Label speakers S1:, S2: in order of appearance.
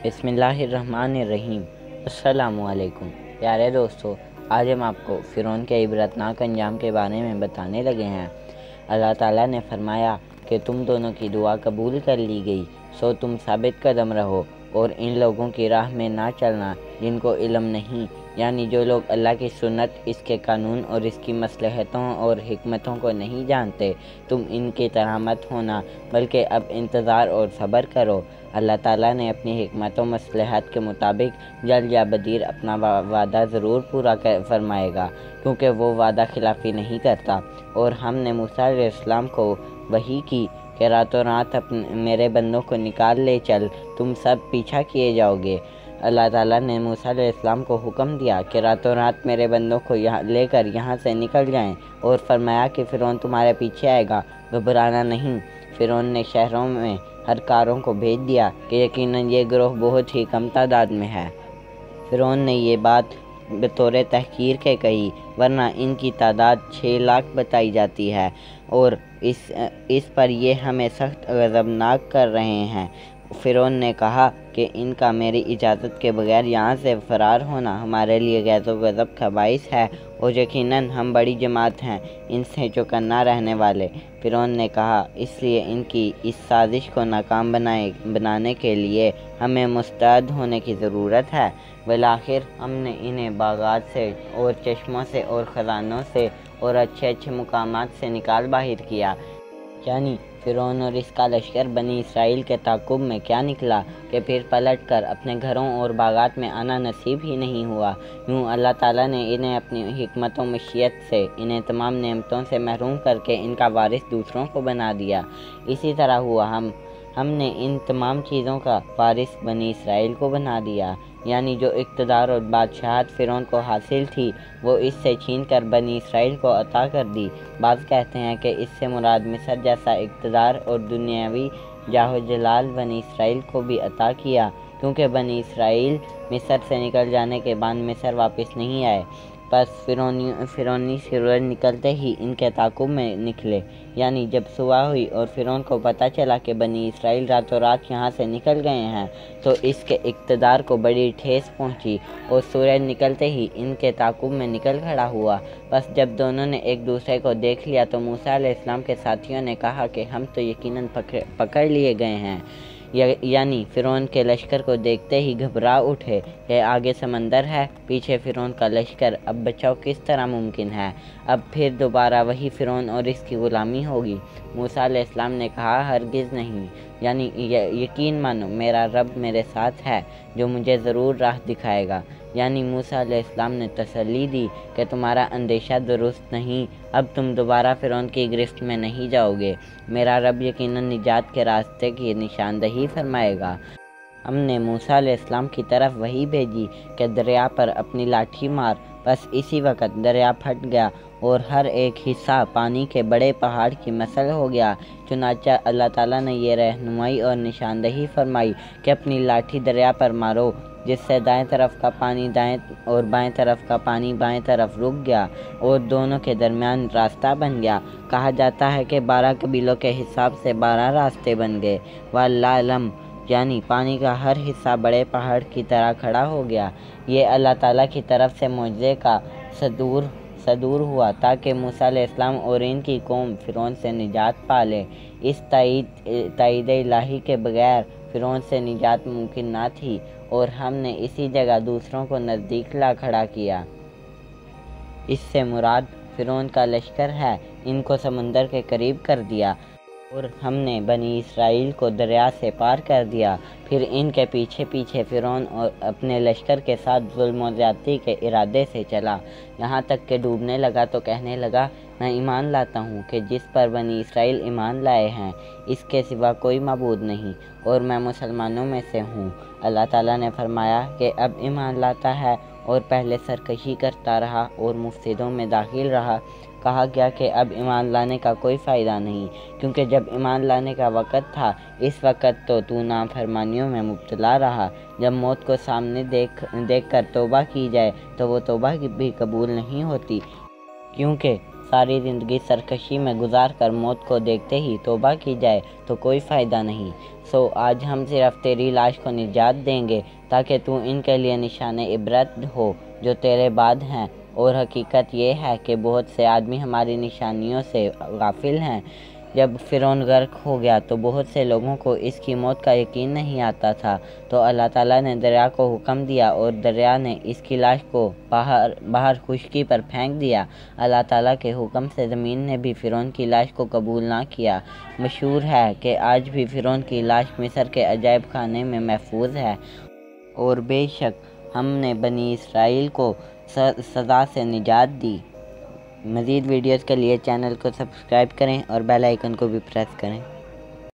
S1: बिस्मिल्लाहिर्रहमानिर्रहीम। अस्सलामुअलैकुम प्यारे दोस्तों, आज हम आपको फ़िरौन के इबरतनाक अंजाम के बारे में बताने लगे हैं। अल्लाह ताला ने फरमाया कि तुम दोनों की दुआ कबूल कर ली गई, सो तुम साबित कदम रहो और इन लोगों की राह में ना चलना जिनको इल्म नहीं, यानी जो लोग अल्लाह की सुन्नत, इसके कानून और इसकी मसलहतों और हिकमतों को नहीं जानते। तुम इनकी तरह मत होना, बल्कि अब इंतज़ार और सब्र करो। अल्लाह ताला ने अपनी हिकमत और मसलहत के मुताबिक जल्द या बदीर अपना वादा ज़रूर पूरा फरमाएगा, क्योंकि वो वादा खिलाफ़ी नहीं करता। और हमने मूसा अलैहिस्सलाम को वही की कि रातों रात मेरे बंदों को निकाल ले चल, तुम सब पीछा किए जाओगे। अल्लाह ताला ने मूसा अलैहिस्सलाम को हुक्म दिया कि रातों रात मेरे बंदों को लेकर यहाँ से निकल जाएं, और फरमाया कि फ़िरौन तुम्हारे पीछे आएगा, घबराना नहीं। फ़िरौन ने शहरों में हर कारों को भेज दिया कि यकीनन ये ग्रोह बहुत ही कम तादाद में है। फ़िरौन ने ये बात बतौर तहकीर के कही, वरना इनकी तादाद 6 लाख बताई जाती है, और इस पर ये हमें सख्त गज़बनाक कर रहे हैं। फ़िरौन ने कहा कि इनका मेरी इजाज़त के बगैर यहाँ से फ़रार होना हमारे लिए गैज़ो गज़ब का बाइस है, और यकीनन हम बड़ी जमात हैं इनसे चौकन्ना रहने वाले। फ़िरौन ने कहा, इसलिए इनकी इस साजिश को नाकाम बनाने के लिए हमें मुस्तैद होने की ज़रूरत है। बिलाखिर हमने इन्हें बागात से और चश्मों से और ख़ज़ानों से और अच्छे अच्छे मुकामात से निकाल बाहिर किया। यानी फ़िरौन और इसका लश्कर बनी इसराइल के ताक़ुब में क्या निकला कि फिर पलट कर अपने घरों और बागात में आना नसीब ही नहीं हुआ। यूँ अल्लाह ताला ने इन्हें अपनी हिकमत व मशीयत से इन्हें तमाम नेमतों से महरूम करके इनका वारिस दूसरों को बना दिया। इसी तरह हुआ हमने इन तमाम चीज़ों का वारिस बनी इसराइल को बना दिया, यानी जो इक़्तिदार और बादशाहत फ़िरौन को हासिल थी वो इससे छीन कर बनी इसराइल को अता कर दी। बाज़ कहते हैं कि इससे मुराद मिस्र जैसा इक़्तिदार और दुनियावी जाहो जलाल बनी इसराइल को भी अता किया, क्योंकि बनी इसराइल मिस्र से निकल जाने के बाद मिस्र वापस नहीं आए। बस फ़िरौनी सूरज निकलते ही इनके ताक़ुब में निकले, यानी जब सुबह हुई और फ़िरौन को पता चला कि बनी इसराइल रातों रात यहाँ से निकल गए हैं, तो इसके इक़्तिदार को बड़ी ठेस पहुँची और सूरज निकलते ही इनके ताक़ुब में निकल खड़ा हुआ। बस जब दोनों ने एक दूसरे को देख लिया तो मूसा अलैहिस्सलाम के साथियों ने कहा कि हम तो यकीनन पकड़ लिए गए हैं। यानी फ़िरौन के लश्कर को देखते ही घबरा उठे कि आगे समंदर है, पीछे फ़िरौन का लश्कर, अब बचाव किस तरह मुमकिन है। अब फिर दोबारा वही फ़िरौन और इसकी ग़ुलामी होगी। मूसा अलैहिस्सलाम ने कहा, हरगिज़ नहीं, यानी यकीन मानो मेरा रब मेरे साथ है जो मुझे ज़रूर राह दिखाएगा। यानी मूसा अलैहिस्सलाम ने तसल्ली दी कि तुम्हारा अंदेशा दुरुस्त नहीं, अब तुम दोबारा फ़िरौन की गिरफ्त में नहीं जाओगे। मेरा रब यकीनन निजात के रास्ते की निशानदही फरमाएगा। हमने मूसा अलैहिस्सलाम की तरफ वही भेजी कि दरिया पर अपनी लाठी मार। बस इसी वक्त दरिया फट गया और हर एक हिस्सा पानी के बड़े पहाड़ की मसल हो गया। चुनांचे अल्लाह ताला ने ये रहनुमाई और निशानदही फरमाई कि अपनी लाठी दरिया पर मारो, जिससे दाएं तरफ का पानी दाएं और बाएं तरफ का पानी बाएं तरफ रुक गया और दोनों के दरमियान रास्ता बन गया। कहा जाता है कि 12 कबीलों के हिसाब से 12 रास्ते बन गए। वल्लाह अलम, यानी पानी का हर हिस्सा बड़े पहाड़ की तरह खड़ा हो गया। ये अल्लाह ताला की तरफ से मुआज़े का सदूर हुआ ताकि मूसा अलैहिस्सलाम और इनकी कौम फ़िरौन से निजात पा ले। इस ताईद इलाही के बगैर फ़िरौन से निजात मुमकिन ना थी, और हमने इसी जगह दूसरों को नज़दीक ला खड़ा किया। इससे मुराद फ़िरौन का लश्कर है, इनको समंदर के करीब कर दिया और हमने बनी इसराइल को दरिया से पार कर दिया। फिर इनके पीछे पीछे फ़िरौन और अपने लश्कर के साथ जुल्म और ज़्यादती के इरादे से चला, यहाँ तक कि डूबने लगा तो कहने लगा, मैं ईमान लाता हूँ कि जिस पर बनी इसराइल ईमान लाए हैं इसके सिवा कोई माबूद नहीं, और मैं मुसलमानों में से हूँ। अल्लाह ताला ने फरमाया कि अब ईमान लाता है और पहले सरकशी करता रहा और मुफसिदों में दाखिल रहा। कहा गया कि अब ईमान लाने का कोई फ़ायदा नहीं, क्योंकि जब ईमान लाने का वक़्त था इस वक़्त तो तू नाफरमानियों में मुब्तला रहा। जब मौत को सामने देख कर तौबा की जाए तो वो तौबा भी कबूल नहीं होती, क्योंकि सारी ज़िंदगी सरकशी में गुजार कर मौत को देखते ही तौबा की जाए तो कोई फ़ायदा नहीं। सो आज हम सिर्फ तेरी लाश को निजात देंगे ताकि तू इनके लिए निशान इबरत हो जो तेरे बाद हैं। और हकीकत ये है कि बहुत से आदमी हमारी निशानियों से गाफिल हैं। जब फ़िरौन गर्क हो गया तो बहुत से लोगों को इसकी मौत का यकीन नहीं आता था, तो अल्लाह ताला ने दरिया को हुक्म दिया और दरिया ने इसकी लाश को बाहर खुश्की पर फेंक दिया। अल्लाह ताला के हुक्म से ज़मीन ने भी फ़िरौन की लाश को कबूल ना किया। मशहूर है कि आज भी फ़िरौन की लाश मिस्र के अजायब खाने में महफूज है। और बेशक हमने बनी इसराइल को सज़ा से निजात दी। मज़ीद वीडियोज़ के लिए चैनल को सब्सक्राइब करें और बेल आइकन को भी प्रेस करें।